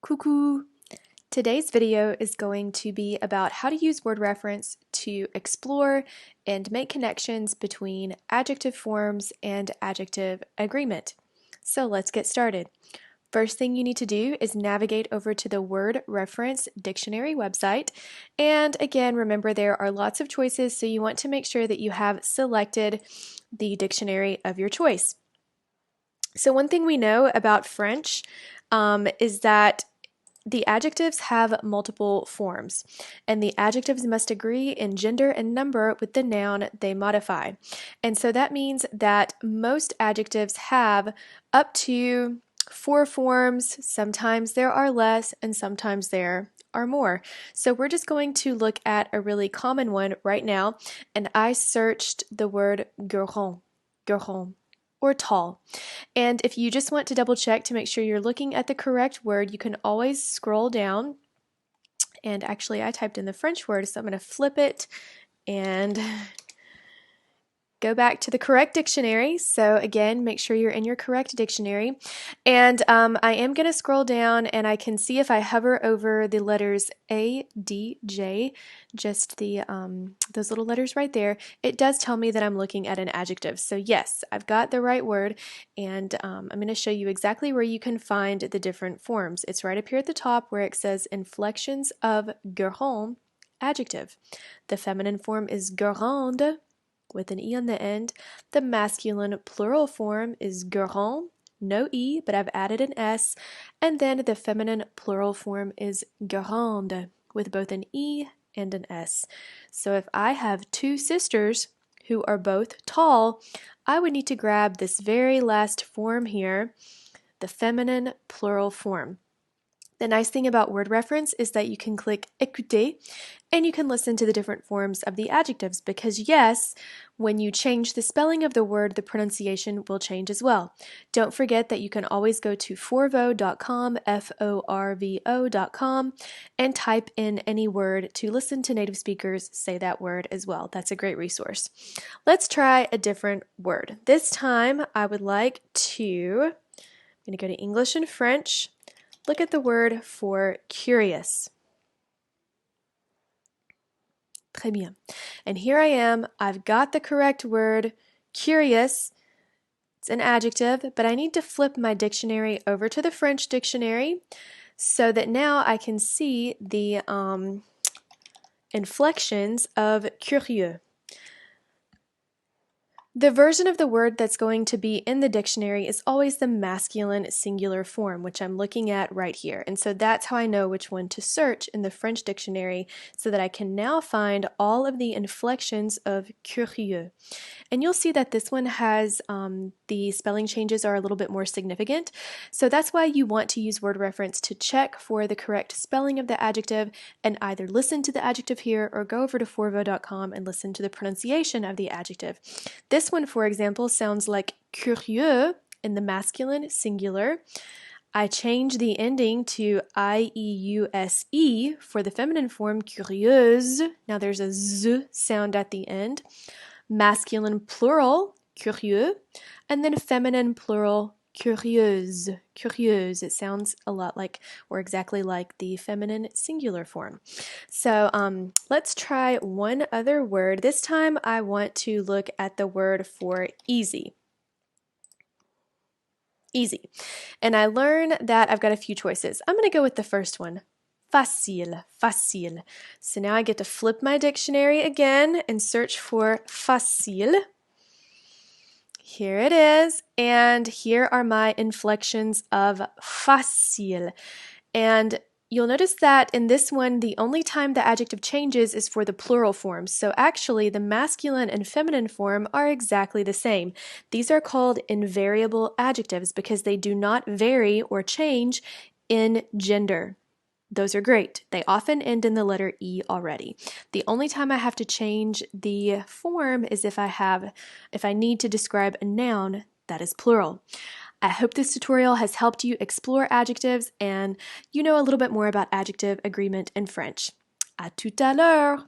Coucou! Today's video is going to be about how to use WordReference to explore and make connections between adjective forms and adjective agreement. So let's get started. First thing you need to do is navigate over to the WordReference dictionary website. And again, remember there are lots of choices, so you want to make sure that you have selected the dictionary of your choice. So one thing we know about French is that the adjectives have multiple forms, and the adjectives must agree in gender and number with the noun they modify. And so that means that most adjectives have up to 4 forms. Sometimes there are less, and sometimes there are more. So we're just going to look at a really common one right now, and I searched the word grand, or tall. And if you just want to double check to make sure you're looking at the correct word, you can always scroll down. And actually I typed in the French word, so I'm going to flip it and go back to the correct dictionary. So again, make sure you're in your correct dictionary. And I am going to scroll down, and I can see if I hover over the letters A, D, J, just the those little letters right there, it does tell me that I'm looking at an adjective. So yes, I've got the right word, and I'm going to show you exactly where you can find the different forms. It's right up here at the top where it says inflections of grand, adjective. The feminine form is grande, with an E on the end. The masculine plural form is grand, no E, but I've added an S. And then the feminine plural form is grande, with both an E and an S. So if I have two sisters who are both tall, I would need to grab this very last form here, the feminine plural form. The nice thing about WordReference is that you can click écouter and you can listen to the different forms of the adjectives, because yes, when you change the spelling of the word, the pronunciation will change as well. Don't forget that you can always go to forvo.com, Forvo.com, and type in any word to listen to native speakers say that word as well. That's a great resource. Let's try a different word. This time I would like to, I'm going to go to English and French. Look at the word for curious. Très bien. And here I am. I've got the correct word, curious. It's an adjective, but I need to flip my dictionary over to the French dictionary so that now I can see the inflections of curieux. The version of the word that's going to be in the dictionary is always the masculine singular form, which I'm looking at right here. And so that's how I know which one to search in the French dictionary, so that I can now find all of the inflections of curieux. And you'll see that this one has the spelling changes are a little bit more significant. So that's why you want to use WordReference to check for the correct spelling of the adjective, and either listen to the adjective here or go over to forvo.com and listen to the pronunciation of the adjective. This one, for example, sounds like curieux in the masculine singular. I change the ending to IEUSE for the feminine form, curieuse. Now there's a Z sound at the end. Masculine plural, curieux, and then feminine plural, curieuse. Curieuse. It sounds a lot like, or exactly like, the feminine singular form. So let's try one other word. This time I want to look at the word for easy. Easy. And I learn that I've got a few choices. I'm going to go with the first one. Facile, facile. So now I get to flip my dictionary again and search for facile. Here it is, and here are my inflections of facile. And you'll notice that in this one, the only time the adjective changes is for the plural form. So actually, the masculine and feminine form are exactly the same. These are called invariable adjectives because they do not vary or change in gender. Those are great. They often end in the letter E already. The only time I have to change the form is if I need to describe a noun that is plural. I hope this tutorial has helped you explore adjectives and you know a little bit more about adjective agreement in French. À tout à l'heure!